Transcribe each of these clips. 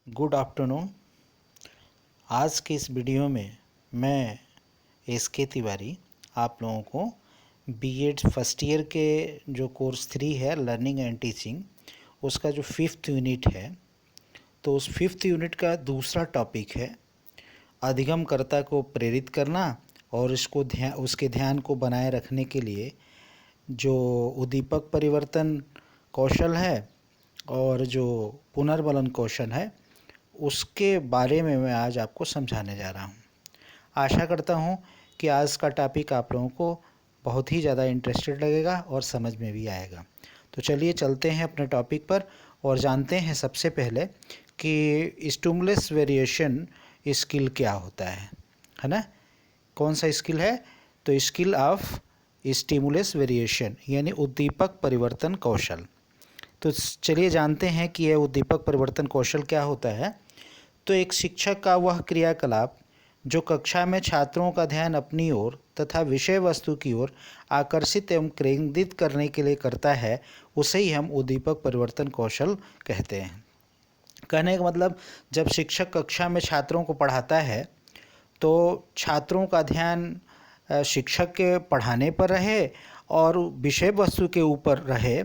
Good afternoon. आज के इस वीडियो में मैं एस.के. तिवारी आप लोगों को बीएड फर्स्ट ईयर के जो कोर्स 3 है लर्निंग एंड टीचिंग, उसका जो 5th यूनिट है, तो उस 5th यूनिट का दूसरा टॉपिक है अधिगमकर्ता को प्रेरित करना और उसके ध्यान को बनाए रखने के लिए जो उद्दीपक परिवर्तन कौशल है और जो पुनर्बलन कौशल है उसके बारे में मैं आज आपको समझाने जा रहा हूँ। आशा करता हूँ कि आज का टॉपिक आप लोगों को बहुत ही ज़्यादा इंटरेस्टेड लगेगा और समझ में भी आएगा। तो चलिए चलते हैं अपने टॉपिक पर और जानते हैं सबसे पहले कि स्टिमुलस वेरिएशन स्किल क्या होता है ना। कौन सा स्किल है? तो स्किल ऑफ स्टिमुलस वेरिएशन यानी उद्दीपक परिवर्तन कौशल। तो चलिए जानते हैं कि यह उद्दीपक परिवर्तन कौशल क्या होता है। तो एक शिक्षक का वह क्रियाकलाप जो कक्षा में छात्रों का ध्यान अपनी ओर तथा विषय वस्तु की ओर आकर्षित एवं केंद्रित करने के लिए करता है, उसे ही हम उद्दीपक परिवर्तन कौशल कहते हैं। कहने का मतलब, जब शिक्षक कक्षा में छात्रों को पढ़ाता है तो छात्रों का ध्यान शिक्षक के पढ़ाने पर रहे और विषय वस्तु के ऊपर रहे,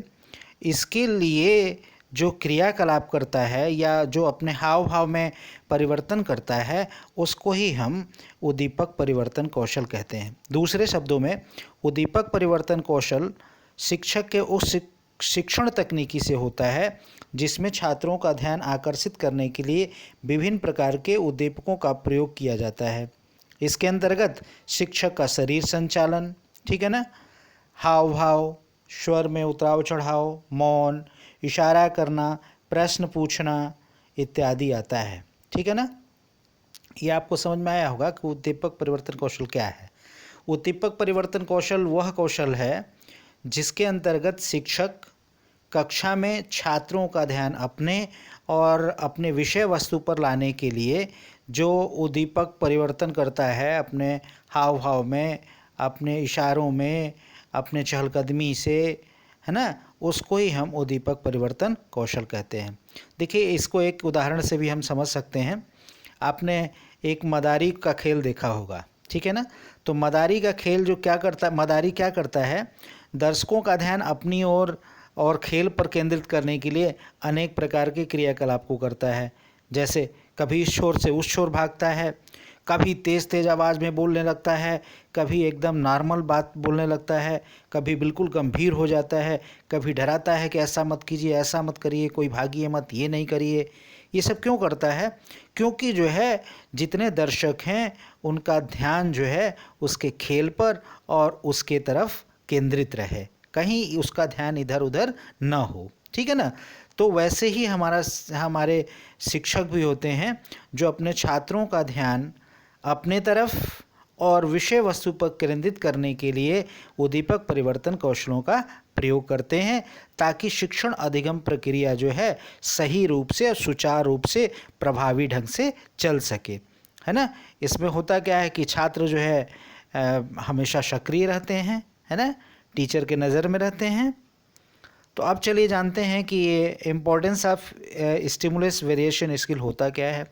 इसके लिए जो क्रियाकलाप करता है या जो अपने हाव भाव में परिवर्तन करता है, उसको ही हम उद्दीपक परिवर्तन कौशल कहते हैं। दूसरे शब्दों में, उद्दीपक परिवर्तन कौशल शिक्षक के उस शिक्षण तकनीकी से होता है जिसमें छात्रों का ध्यान आकर्षित करने के लिए विभिन्न प्रकार के उद्दीपकों का प्रयोग किया जाता है। इसके अंतर्गत शिक्षक का शरीर संचालन, ठीक है ना, हाव भाव, स्वर में उतराव चढ़ाव, मौन, इशारा करना, प्रश्न पूछना इत्यादि आता है, ठीक है ना। ये आपको समझ में आया होगा कि उद्दीपक परिवर्तन कौशल क्या है। उद्दीपक परिवर्तन कौशल वह कौशल है जिसके अंतर्गत शिक्षक कक्षा में छात्रों का ध्यान अपने और अपने विषय वस्तु पर लाने के लिए जो उद्दीपक परिवर्तन करता है, अपने हाव भाव में, अपने इशारों में, अपने चहलकदमी से, है ना, उसको ही हम उद्दीपक परिवर्तन कौशल कहते हैं। देखिए, इसको एक उदाहरण से भी हम समझ सकते हैं। आपने एक मदारी का खेल देखा होगा, ठीक है ना। तो मदारी का खेल जो क्या करता है, मदारी क्या करता है, दर्शकों का ध्यान अपनी ओर और खेल पर केंद्रित करने के लिए अनेक प्रकार के क्रियाकलाप को करता है। जैसे कभी इस छोर से उस छोर भागता है, कभी तेज़ तेज़ आवाज़ में बोलने लगता है, कभी एकदम नॉर्मल बात बोलने लगता है, कभी बिल्कुल गंभीर हो जाता है, कभी डराता है कि ऐसा मत कीजिए, ऐसा मत करिए, कोई भागिए मत, ये नहीं करिए। ये सब क्यों करता है? क्योंकि जो है जितने दर्शक हैं उनका ध्यान जो है उसके खेल पर और उसके तरफ केंद्रित रहे, कहीं उसका ध्यान इधर उधर न हो, ठीक है ना। तो वैसे ही हमारे शिक्षक भी होते हैं जो अपने छात्रों का ध्यान अपने तरफ और विषय वस्तु पर केंद्रित करने के लिए उद्दीपक परिवर्तन कौशलों का प्रयोग करते हैं, ताकि शिक्षण अधिगम प्रक्रिया जो है सही रूप से और सुचारू रूप से प्रभावी ढंग से चल सके, है ना। इसमें होता क्या है कि छात्र जो है हमेशा सक्रिय रहते हैं, है ना, टीचर के नज़र में रहते हैं। तो अब चलिए जानते हैं कि ये importance of stimulus variation skill होता क्या है।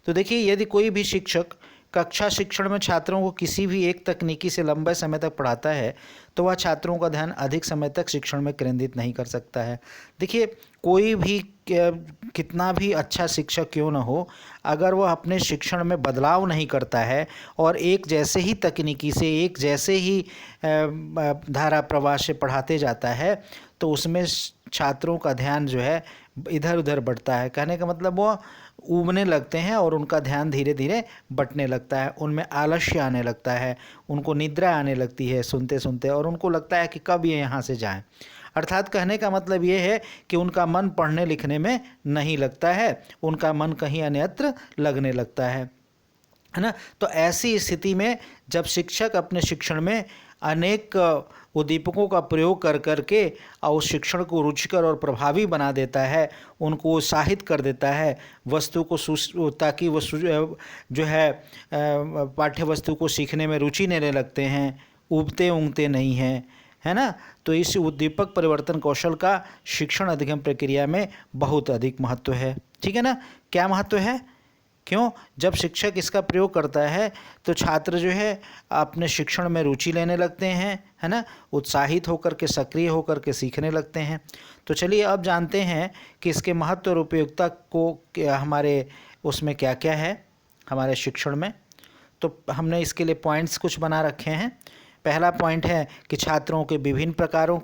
तो देखिए, यदि कोई भी शिक्षक कक्षा शिक्षण में छात्रों को किसी भी एक तकनीकी से लंबे समय तक पढ़ाता है तो वह छात्रों का ध्यान अधिक समय तक शिक्षण में केंद्रित नहीं कर सकता है। देखिए, कोई भी कितना भी अच्छा शिक्षक क्यों न हो, अगर वह अपने शिक्षण में बदलाव नहीं करता है और एक जैसे ही तकनीकी से, एक जैसे ही धारा प्रवाह से पढ़ाते जाता है, तो उसमें छात्रों का ध्यान जो है इधर उधर बढ़ता है। कहने का मतलब, वो ऊबने लगते हैं और उनका ध्यान धीरे धीरे बंटने लगता है, उनमें आलस्य आने लगता है, उनको निद्रा आने लगती है सुनते सुनते, और उनको लगता है कि कब ये यहाँ से जाएं। अर्थात कहने का मतलब ये है कि उनका मन पढ़ने लिखने में नहीं लगता है, उनका मन कहीं अन्यत्र लगने लगता है ना। तो ऐसी स्थिति में जब शिक्षक अपने शिक्षण में अनेक उद्दीपकों का प्रयोग कर करके और उस शिक्षण को रुचिकर और प्रभावी बना देता है, उनको उत्साहित कर देता है वस्तु को, ताकि वो जो है पाठ्य वस्तु को सीखने में रुचि लेने लगते हैं, उबते ऊँगते नहीं हैं, है ना। तो इस उद्दीपक परिवर्तन कौशल का शिक्षण अधिगम प्रक्रिया में बहुत अधिक महत्व है। ठीक है ना। क्या महत्व है? क्यों? जब शिक्षक इसका प्रयोग करता है तो छात्र जो है अपने शिक्षण में रुचि लेने लगते हैं, है ना, उत्साहित होकर के, सक्रिय होकर के सीखने लगते हैं। तो चलिए अब जानते हैं कि इसके महत्व और उपयोगिता को हमारे उसमें क्या क्या है हमारे शिक्षण में। तो हमने इसके लिए पॉइंट्स कुछ बना रखे हैं। पहला पॉइंट है कि छात्रों के विभिन्न प्रकारों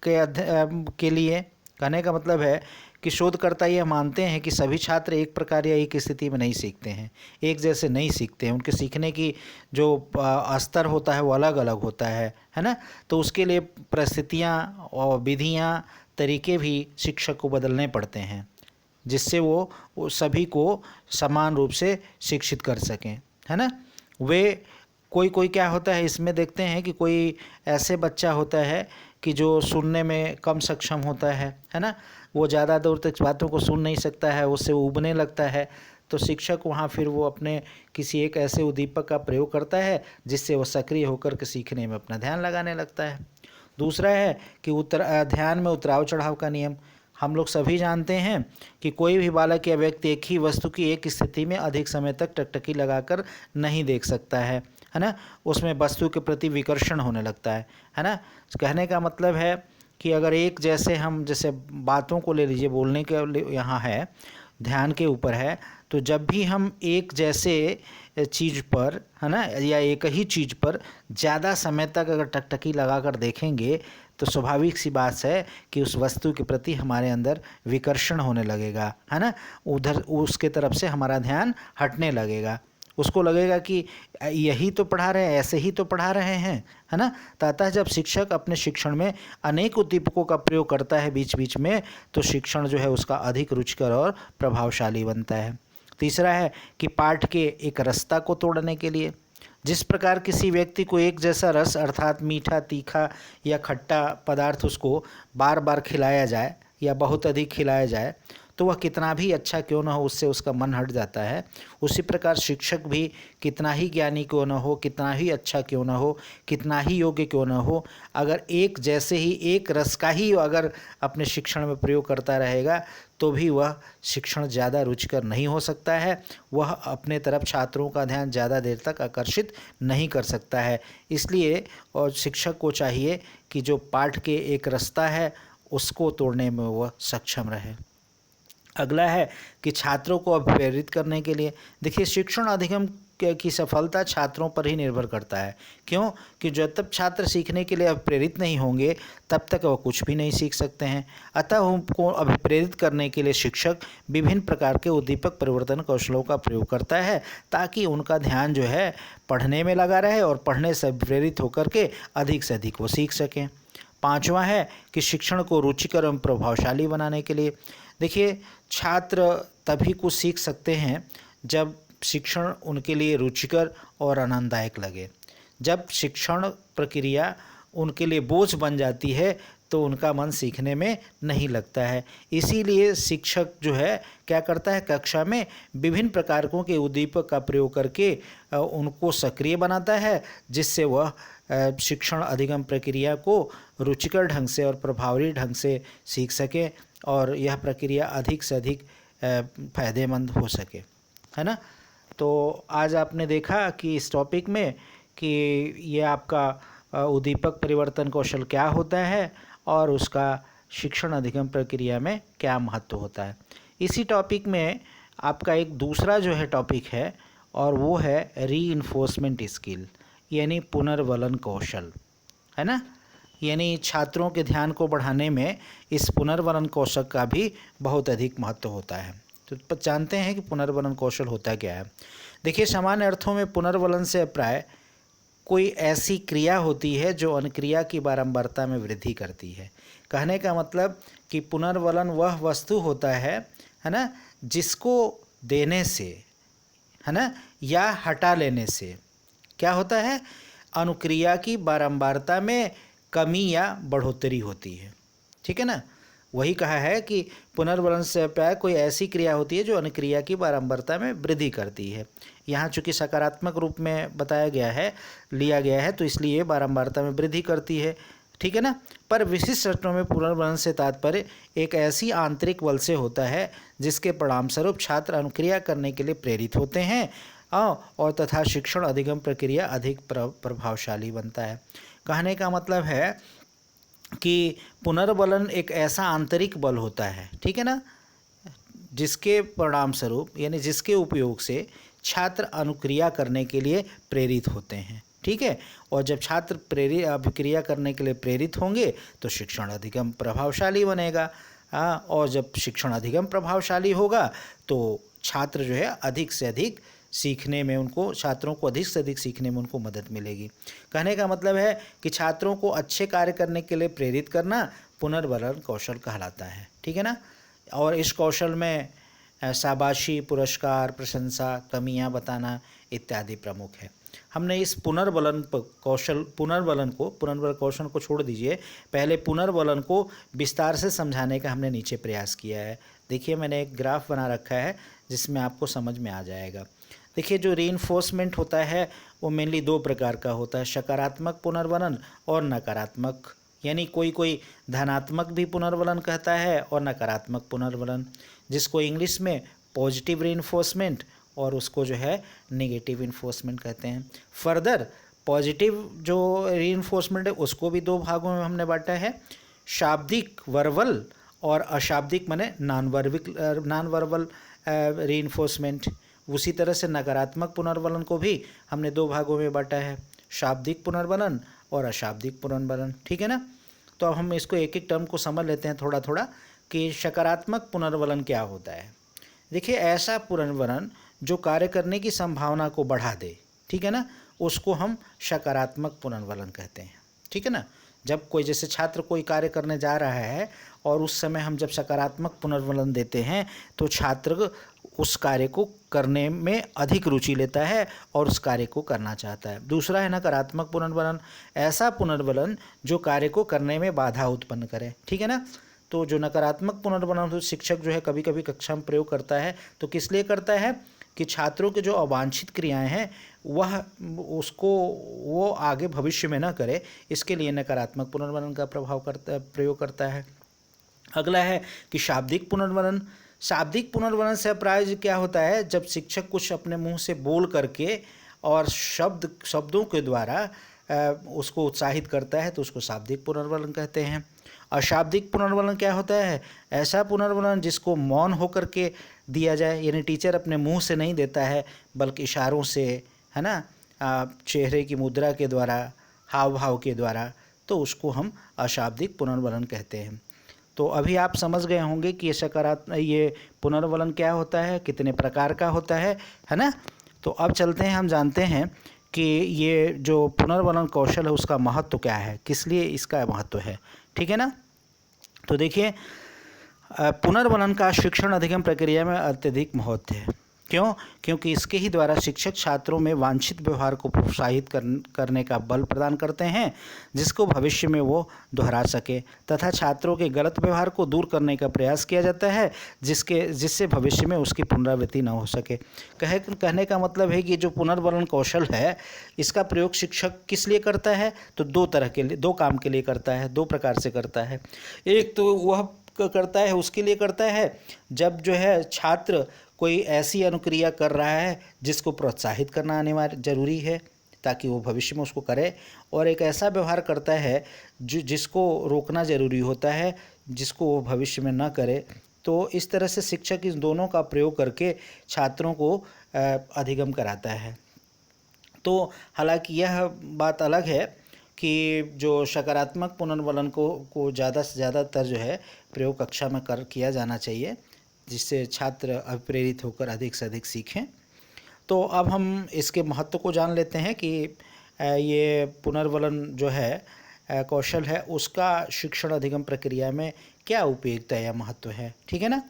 के लिए, कहने का मतलब है कि शोधकर्ता ये मानते हैं कि सभी छात्र एक प्रकार या एक स्थिति में नहीं सीखते हैं, एक जैसे नहीं सीखते हैं। उनके सीखने की जो स्तर होता है वो अलग अलग होता है ना। तो उसके लिए परिस्थितियाँ और विधियाँ, तरीके भी शिक्षक को बदलने पड़ते हैं, जिससे वो सभी को समान रूप से शिक्षित कर सकें, है ना। वे कोई क्या होता है इसमें देखते हैं कि कोई ऐसे बच्चा होता है कि जो सुनने में कम सक्षम होता है ना, वो ज़्यादा दूर तक बातों को सुन नहीं सकता है, उससे उबने लगता है। तो शिक्षक वहाँ फिर वो अपने किसी एक ऐसे उद्दीपक का प्रयोग करता है जिससे वो सक्रिय होकर के सीखने में अपना ध्यान लगाने लगता है। दूसरा है कि ध्यान में उतराव चढ़ाव का नियम। हम लोग सभी जानते हैं कि कोई भी बालक या व्यक्ति एक ही वस्तु की एक स्थिति में अधिक समय तक टकटकी लगाकर नहीं देख सकता है ना। उसमें वस्तु के प्रति विकर्षण होने लगता है ना। कहने का मतलब है कि अगर एक जैसे हम जैसे बातों को ले लीजिए, बोलने के यहाँ है, ध्यान के ऊपर है, तो जब भी हम एक जैसे चीज़ पर, है ना, या एक ही चीज़ पर ज़्यादा समय तक अगर टकटकी लगा कर देखेंगे तो स्वाभाविक सी बात है कि उस वस्तु के प्रति हमारे अंदर विकर्षण होने लगेगा, है ना। उधर उसके तरफ से हमारा ध्यान हटने लगेगा। उसको लगेगा कि यही तो पढ़ा रहे हैं, ऐसे ही तो पढ़ा रहे हैं, है ना। अतः जब शिक्षक अपने शिक्षण में अनेक उद्दीपकों का प्रयोग करता है बीच बीच में, तो शिक्षण जो है उसका अधिक रुचिकर और प्रभावशाली बनता है। तीसरा है कि पाठ के एक रास्ता को तोड़ने के लिए, जिस प्रकार किसी व्यक्ति को एक जैसा रस अर्थात मीठा, तीखा या खट्टा पदार्थ उसको बार बार खिलाया जाए या बहुत अधिक खिलाया जाए तो वह कितना भी अच्छा क्यों ना हो उससे उसका मन हट जाता है। उसी प्रकार शिक्षक भी कितना ही ज्ञानी क्यों ना हो, कितना ही अच्छा क्यों ना हो, कितना ही योग्य क्यों ना हो, अगर एक जैसे ही एक रस का ही अगर अपने शिक्षण में प्रयोग करता रहेगा तो भी वह शिक्षण ज़्यादा रुचिकर नहीं हो सकता है। वह अपने तरफ छात्रों का ध्यान ज़्यादा देर तक आकर्षित नहीं कर सकता है। इसलिए और शिक्षक को चाहिए कि जो पाठ के एक रास्ता है उसको तोड़ने में वह सक्षम रहे। अगला है कि छात्रों को प्रेरित करने के लिए, देखिए शिक्षण अधिगम की सफलता छात्रों पर ही निर्भर करता है। क्यों? कि जब तक छात्र सीखने के लिए प्रेरित नहीं होंगे तब तक वो कुछ भी नहीं सीख सकते हैं। अतः उनको अभिप्रेरित करने के लिए शिक्षक विभिन्न प्रकार के उद्दीपक परिवर्तन कौशलों का प्रयोग करता है ताकि उनका ध्यान जो है पढ़ने में लगा रहे और पढ़ने से प्रेरित होकर के अधिक से अधिक वो सीख सकें। पांचवा है कि शिक्षण को रुचिकर एवं प्रभावशाली बनाने के लिए, देखिए छात्र तभी कुछ सीख सकते हैं जब शिक्षण उनके लिए रुचिकर और आनंददायक लगे। जब शिक्षण प्रक्रिया उनके लिए बोझ बन जाती है तो उनका मन सीखने में नहीं लगता है। इसीलिए शिक्षक जो है क्या करता है, कक्षा में विभिन्न प्रकारों के उद्दीपक का प्रयोग करके उनको सक्रिय बनाता है जिससे वह शिक्षण अधिगम प्रक्रिया को रुचिकर ढंग से और प्रभावी ढंग से सीख सके और यह प्रक्रिया अधिक से अधिक फ़ायदेमंद हो सके, है ना। तो आज आपने देखा कि इस टॉपिक में कि ये आपका उद्दीपक परिवर्तन कौशल क्या होता है और उसका शिक्षण अधिगम प्रक्रिया में क्या महत्व होता है। इसी टॉपिक में आपका एक दूसरा जो है टॉपिक है और वो है रीइंफोर्समेंट स्किल, यानी पुनर्वलन कौशल, है ना। यानी छात्रों के ध्यान को बढ़ाने में इस पुनर्वलन कौशल का भी बहुत अधिक महत्व होता है। तो जानते हैं कि पुनर्वलन कौशल होता क्या है। देखिए सामान्य अर्थों में पुनर्वलन से प्राय कोई ऐसी क्रिया होती है जो अनुक्रिया की बारंबारता में वृद्धि करती है। कहने का मतलब कि पुनर्वलन वह वस्तु होता है ना, जिसको देने से, है ना, या हटा लेने से क्या होता है, अनुक्रिया की बारंबारता में कमी या बढ़ोतरी होती है। ठीक है ना। वही कहा है कि पुनर्वलन से प्राय कोई ऐसी क्रिया होती है जो अनुक्रिया की बारंबारता में वृद्धि करती है। यहाँ चूँकि सकारात्मक रूप में बताया गया है, लिया गया है, तो इसलिए बारंबारता में वृद्धि करती है। ठीक है ना। पर विशिष्ट शर्तों में पुनर्बलन से तात्पर्य एक ऐसी आंतरिक बल से होता है जिसके परिणामस्वरूप छात्र अनुक्रिया करने के लिए प्रेरित होते हैं और तथा शिक्षण अधिगम प्रक्रिया अधिक प्रभावशाली बनता है। कहने का मतलब है कि पुनर्बलन एक ऐसा आंतरिक बल होता है, ठीक है ना, जिसके परिणाम स्वरूप यानी जिसके उपयोग से छात्र अनुक्रिया करने के लिए प्रेरित होते हैं, ठीक है। और जब छात्र अभिक्रिया करने के लिए प्रेरित होंगे तो शिक्षण अधिगम प्रभावशाली बनेगा। और जब शिक्षण अधिगम प्रभावशाली होगा तो छात्र जो है अधिक से अधिक सीखने में छात्रों को अधिक से अधिक सीखने में उनको मदद मिलेगी। कहने का मतलब है कि छात्रों को अच्छे कार्य करने के लिए प्रेरित करना पुनर्बलन कौशल कहलाता है, ठीक है ना। और इस कौशल में शाबाशी, पुरस्कार, प्रशंसा, कमियां बताना इत्यादि प्रमुख है। हमने इस पुनर्बलन कौशल को छोड़ दीजिए, पहले पुनर्बलन को विस्तार से समझाने का हमने नीचे प्रयास किया है। देखिए मैंने एक ग्राफ बना रखा है जिसमें आपको समझ में आ जाएगा। देखिए जो रीइंफोर्समेंट होता है वो मेनली दो प्रकार का होता है, सकारात्मक पुनर्बलन और नकारात्मक, यानी कोई धनात्मक भी पुनर्बलन कहता है और नकारात्मक पुनर्बलन, जिसको इंग्लिश में पॉजिटिव रीइंफोर्समेंट और उसको जो है नेगेटिव इन्फोर्समेंट कहते हैं। फर्दर पॉजिटिव जो रीइंफोर्समेंट है उसको भी दो भागों में हमने बांटा है, शाब्दिक वर्बल और अशाब्दिक माने नॉन वर्बल रीइंफोर्समेंट। उसी तरह से नकारात्मक पुनर्बलन को भी हमने दो भागों में बांटा है, शाब्दिक पुनर्बलन और अशाब्दिक पुनर्बलन, ठीक है ना। तो अब हम इसको एक एक टर्म को समझ लेते हैं थोड़ा थोड़ा कि सकारात्मक पुनर्बलन क्या होता है। देखिए ऐसा पुनर्बलन जो कार्य करने की संभावना को बढ़ा दे, ठीक है ना, उसको हम सकारात्मक पुनर्बलन कहते हैं, ठीक है ना। जब कोई जैसे छात्र कोई कार्य करने जा रहा है और उस समय हम जब सकारात्मक पुनर्बलन देते हैं तो छात्र उस कार्य को करने में अधिक रुचि लेता है और उस कार्य को करना चाहता है। दूसरा है नकारात्मक पुनर्बलन, ऐसा पुनर्बलन जो कार्य को करने में बाधा उत्पन्न करे, ठीक है ना। तो जो नकारात्मक पुनर्बलन तो शिक्षक जो है कभी कभी कक्षा में प्रयोग करता है, तो किस लिए करता है कि छात्रों के जो अवांछित क्रियाएं हैं वो आगे भविष्य में ना करे, इसके लिए नकारात्मक पुनर्बलन का प्रयोग करता है। अगला है कि शाब्दिक पुनर्बलन। शाब्दिक पुनर्बलन से अप्राय क्या होता है, जब शिक्षक कुछ अपने मुंह से बोल करके और शब्दों के द्वारा उसको उत्साहित करता है तो उसको शाब्दिक पुनर्बलन कहते हैं। अशाब्दिक पुनर्बलन क्या होता है, ऐसा पुनर्बलन जिसको मौन होकर के दिया जाए, यानी टीचर अपने मुंह से नहीं देता है बल्कि इशारों से, है ना, चेहरे की मुद्रा के द्वारा, हाव भाव के द्वारा, तो उसको हम अशाब्दिक पुनर्बलन कहते हैं। तो अभी आप समझ गए होंगे कि ये पुनर्बलन क्या होता है, कितने प्रकार का होता है ना। तो अब चलते हैं, हम जानते हैं कि ये जो पुनर्बलन कौशल है उसका महत्व क्या है, किस लिए इसका महत्व है, ठीक है ना। तो देखिए पुनर्बलन का शिक्षण अधिगम प्रक्रिया में अत्यधिक महत्व है। क्यों? क्योंकि इसके ही द्वारा शिक्षक छात्रों में वांछित व्यवहार को प्रोत्साहित करने का बल प्रदान करते हैं जिसको भविष्य में वो दोहरा सके, तथा छात्रों के गलत व्यवहार को दूर करने का प्रयास किया जाता है जिससे भविष्य में उसकी पुनरावृत्ति न हो सके। कहने का मतलब है कि जो पुनर्बलन कौशल है इसका प्रयोग शिक्षक किस लिए करता है, तो दो काम के लिए करता है, दो प्रकार से करता है। एक तो वह करता है उसके लिए करता है जब जो है छात्र कोई ऐसी अनुक्रिया कर रहा है जिसको प्रोत्साहित करना अनिवार्य जरूरी है ताकि वो भविष्य में उसको करे, और एक ऐसा व्यवहार करता है जिसको रोकना ज़रूरी होता है, जिसको वो भविष्य में ना करे। तो इस तरह से शिक्षक इन दोनों का प्रयोग करके छात्रों को अधिगम कराता है। तो हालांकि यह बात अलग है कि जो सकारात्मक पुनर्बलन को ज़्यादा से ज़्यादातर जो है प्रयोग कक्षा में किया जाना चाहिए, जिससे छात्र अभिप्रेरित होकर अधिक से अधिक सीखें। तो अब हम इसके महत्व को जान लेते हैं कि ये पुनर्बलन जो है कौशल है उसका शिक्षण अधिगम प्रक्रिया में क्या उपयोगिता या महत्व है, ठीक है ना।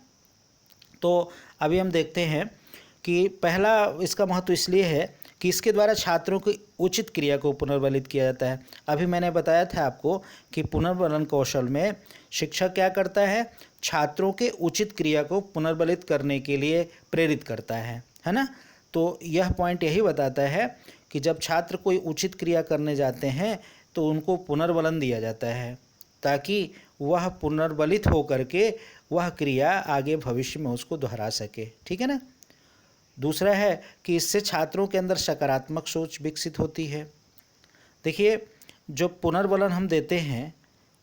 तो अभी हम देखते हैं कि पहला इसका महत्व इसलिए है कि इसके द्वारा छात्रों की उचित क्रिया को पुनर्बलित किया जाता है। अभी मैंने बताया था आपको कि पुनर्बलन कौशल में शिक्षक क्या करता है, छात्रों के उचित क्रिया को पुनर्बलित करने के लिए प्रेरित करता है ना। तो यह पॉइंट यही बताता है कि जब छात्र कोई उचित क्रिया करने जाते हैं तो उनको पुनर्बलन दिया जाता है ताकि वह पुनर्बलित हो करके वह क्रिया आगे भविष्य में उसको दोहरा सके। ठीक है ना। दूसरा है कि इससे छात्रों के अंदर सकारात्मक सोच विकसित होती है। देखिए, जो पुनर्बलन हम देते हैं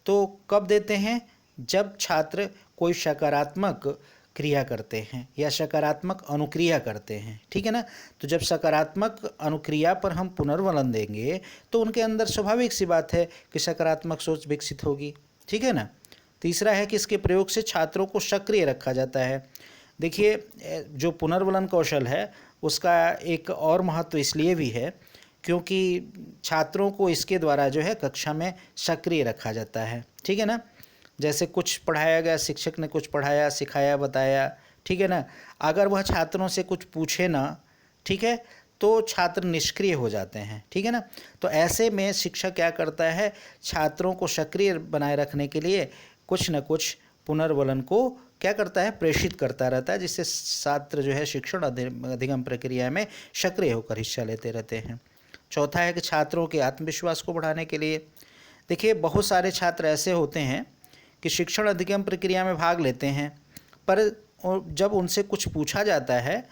तो कब देते हैं, जब छात्र कोई सकारात्मक क्रिया करते हैं या सकारात्मक अनुक्रिया करते हैं। ठीक है ना। तो जब सकारात्मक अनुक्रिया पर हम पुनर्बलन देंगे तो उनके अंदर स्वाभाविक सी बात है कि सकारात्मक सोच विकसित होगी। ठीक है ना। तीसरा है कि इसके प्रयोग से छात्रों को सक्रिय रखा जाता है। देखिए, जो पुनर्बलन कौशल है उसका एक और महत्व इसलिए भी है क्योंकि छात्रों को इसके द्वारा जो है कक्षा में सक्रिय रखा जाता है। ठीक है ना। जैसे कुछ पढ़ाया गया, शिक्षक ने कुछ पढ़ाया, सिखाया, बताया, ठीक है ना, अगर वह छात्रों से कुछ पूछे ना, ठीक है, तो छात्र निष्क्रिय हो जाते हैं। ठीक है ना। तो ऐसे में शिक्षक क्या करता है, छात्रों को सक्रिय बनाए रखने के लिए कुछ न कुछ पुनर्बलन को क्या करता है, प्रेषित करता रहता है, जिससे छात्र जो है शिक्षण अधिगम प्रक्रिया में सक्रिय होकर हिस्सा लेते रहते हैं। चौथा है कि छात्रों के आत्मविश्वास को बढ़ाने के लिए, देखिए बहुत सारे छात्र ऐसे होते हैं कि शिक्षण अधिगम प्रक्रिया में भाग लेते हैं, पर जब उनसे कुछ पूछा जाता है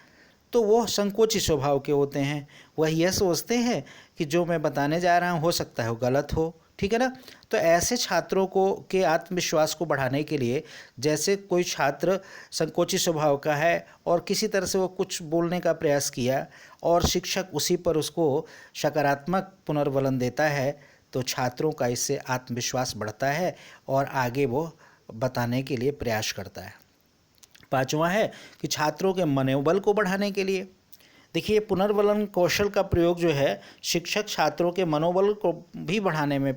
तो वो संकोची स्वभाव के होते हैं। वह यह सोचते हैं कि जो मैं बताने जा रहा हूँ हो सकता है वो गलत हो। ठीक है ना। तो ऐसे छात्रों को के आत्मविश्वास को बढ़ाने के लिए, जैसे कोई छात्र संकोची स्वभाव का है और किसी तरह से वो कुछ बोलने का प्रयास किया और शिक्षक उसी पर उसको सकारात्मक पुनर्बलन देता है, तो छात्रों का इससे आत्मविश्वास बढ़ता है और आगे वो बताने के लिए प्रयास करता है। पांचवा है कि छात्रों के मनोबल को बढ़ाने के लिए, देखिए पुनर्बलन कौशल का प्रयोग जो है शिक्षक छात्रों के मनोबल को भी बढ़ाने में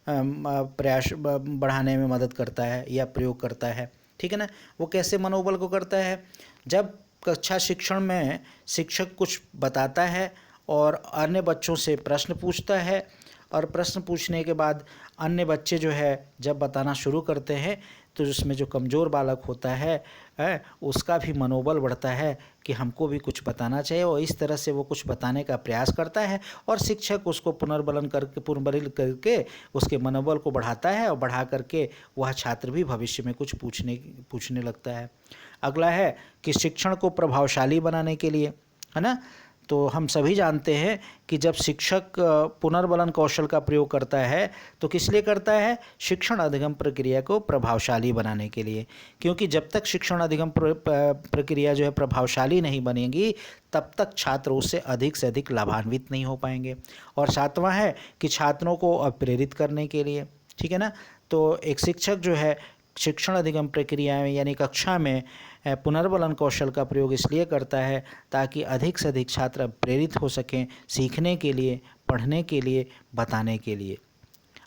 बढ़ाने में मदद करता है या प्रयोग करता है। ठीक है ना। वो कैसे मनोबल को करता है, जब कक्षा शिक्षण में शिक्षक कुछ बताता है और अन्य बच्चों से प्रश्न पूछता है और प्रश्न पूछने के बाद अन्य बच्चे जो है जब बताना शुरू करते हैं तो उसमें जो कमज़ोर बालक होता है उसका भी मनोबल बढ़ता है कि हमको भी कुछ बताना चाहिए, और इस तरह से वो कुछ बताने का प्रयास करता है और शिक्षक उसको पुनर्बलन करके उसके मनोबल को बढ़ाता है और बढ़ा करके वह छात्र भी भविष्य में कुछ पूछने लगता है। अगला है कि शिक्षण को प्रभावशाली बनाने के लिए, है ना, तो हम सभी जानते हैं कि जब शिक्षक पुनर्बलन कौशल का प्रयोग करता है तो किस लिए करता है, शिक्षण अधिगम प्रक्रिया को प्रभावशाली बनाने के लिए, क्योंकि जब तक शिक्षण अधिगम प्रक्रिया जो है प्रभावशाली नहीं बनेगी तब तक छात्र उससे अधिक लाभान्वित नहीं हो पाएंगे। और सातवां है कि छात्रों को प्रेरित करने के लिए, ठीक है ना, तो एक शिक्षक जो है शिक्षण अधिगम प्रक्रिया में यानी कक्षा में पुनर्बलन कौशल का प्रयोग इसलिए करता है ताकि अधिक से अधिक छात्र प्रेरित हो सकें सीखने के लिए, पढ़ने के लिए, बताने के लिए।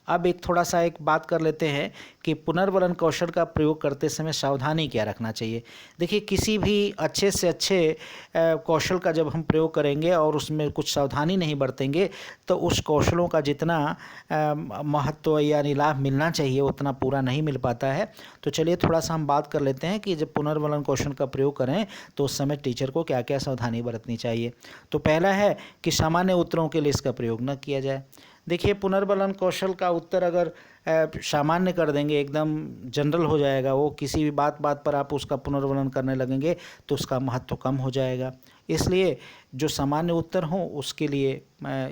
अब एक थोड़ा सा एक बात कर लेते हैं कि पुनर्बलन कौशल का प्रयोग करते समय सावधानी क्या रखना चाहिए। देखिए, किसी भी अच्छे से अच्छे कौशल का जब हम प्रयोग करेंगे और उसमें कुछ सावधानी नहीं बरतेंगे तो उस कौशलों का जितना महत्व यानी लाभ मिलना चाहिए उतना पूरा नहीं मिल पाता है। तो चलिए थोड़ा सा हम बात कर लेते हैं कि जब पुनर्बलन कौशल का प्रयोग करें तो उस समय टीचर को क्या क्या सावधानी बरतनी चाहिए। तो पहला है कि सामान्य उत्तरों के लिए इसका प्रयोग न किया जाए। देखिए, पुनर्बलन कौशल का उत्तर अगर सामान्य कर देंगे, एकदम जनरल हो जाएगा, वो किसी भी बात पर आप उसका पुनर्बलन करने लगेंगे तो उसका महत्व कम हो जाएगा। इसलिए जो सामान्य उत्तर हों उसके लिए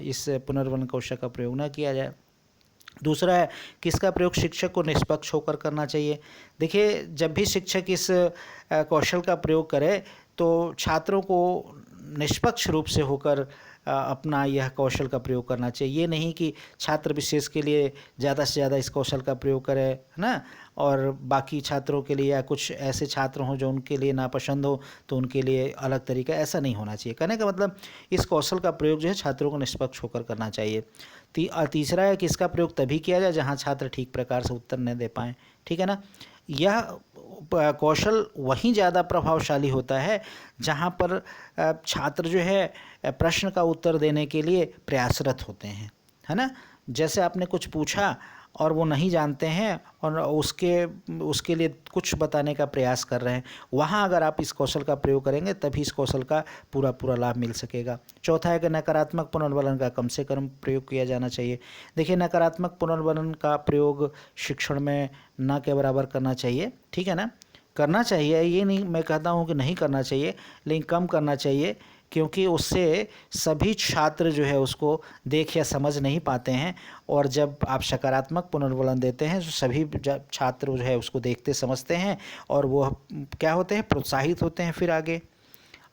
इस पुनर्बलन कौशल का प्रयोग न किया जाए। दूसरा है कि इसका प्रयोग शिक्षक को निष्पक्ष होकर करना चाहिए। देखिए, जब भी शिक्षक इस कौशल का प्रयोग करे तो छात्रों को निष्पक्ष रूप से होकर अपना यह कौशल का प्रयोग करना चाहिए। ये नहीं कि छात्र विशेष के लिए ज़्यादा से ज़्यादा इस कौशल का प्रयोग करें, है ना, और बाकी छात्रों के लिए या कुछ ऐसे छात्र हों जो उनके लिए नापसंद हो तो उनके लिए अलग तरीका, ऐसा नहीं होना चाहिए। कहने का मतलब इस कौशल का प्रयोग जो है छात्रों को निष्पक्ष होकर करना चाहिए। तीसरा है कि इसका प्रयोग तभी किया जाए जहाँ छात्र ठीक प्रकार से उत्तर न दे पाएँ। ठीक है ना। यह कौशल वहीं ज़्यादा प्रभावशाली होता है जहाँ पर छात्र जो है प्रश्न का उत्तर देने के लिए प्रयासरत होते हैं, है ना। जैसे आपने कुछ पूछा और वो नहीं जानते हैं और उसके लिए कुछ बताने का प्रयास कर रहे हैं, वहाँ अगर आप इस कौशल का प्रयोग करेंगे तभी इस कौशल का पूरा लाभ मिल सकेगा। चौथा है कि नकारात्मक पुनर्वलन का कम से कम प्रयोग किया जाना चाहिए। देखिए, नकारात्मक पुनर्वलन का प्रयोग शिक्षण में ना के बराबर करना चाहिए, ठीक है ना। करना चाहिए, ये नहीं मैं कहता हूँ कि नहीं करना चाहिए, लेकिन कम करना चाहिए, क्योंकि उससे सभी छात्र जो है उसको देख या समझ नहीं पाते हैं। और जब आप सकारात्मक पुनर्वलन देते हैं तो सभी छात्र जो है उसको देखते समझते हैं और वो क्या होते हैं, प्रोत्साहित होते हैं फिर आगे।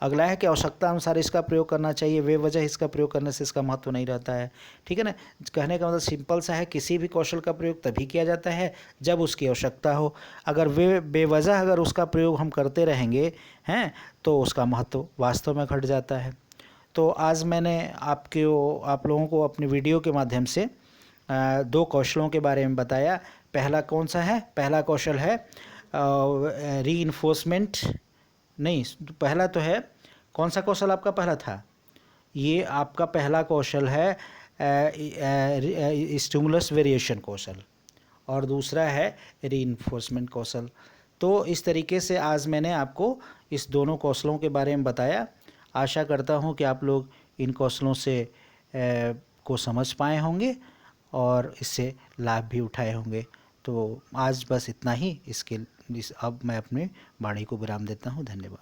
अगला है कि आवश्यकता अनुसार इसका प्रयोग करना चाहिए, बेवजह इसका प्रयोग करने से इसका महत्व नहीं रहता है, ठीक है ना। कहने का मतलब सिंपल सा है, किसी भी कौशल का प्रयोग तभी किया जाता है जब उसकी आवश्यकता हो। अगर बेवजह अगर उसका प्रयोग हम करते रहेंगे हैं तो उसका महत्व वास्तव में घट जाता है। तो आज मैंने आप लोगों को अपनी वीडियो के माध्यम से 2 कौशलों के बारे में बताया। पहला कौन सा है? पहला कौशल है रीइंफोर्समेंट, नहीं, पहला तो है, कौन सा कौशल आपका पहला था? ये आपका पहला कौशल है स्टिमुलस वेरिएशन कौशल, और दूसरा है रीइंफोर्समेंट कौशल। तो इस तरीके से आज मैंने आपको इस दोनों कौशलों के बारे में बताया। आशा करता हूँ कि आप लोग इन कौशलों से को समझ पाए होंगे और इससे लाभ भी उठाए होंगे। तो आज बस इतना ही। अब मैं अपनी वाणी को विराम देता हूँ। धन्यवाद।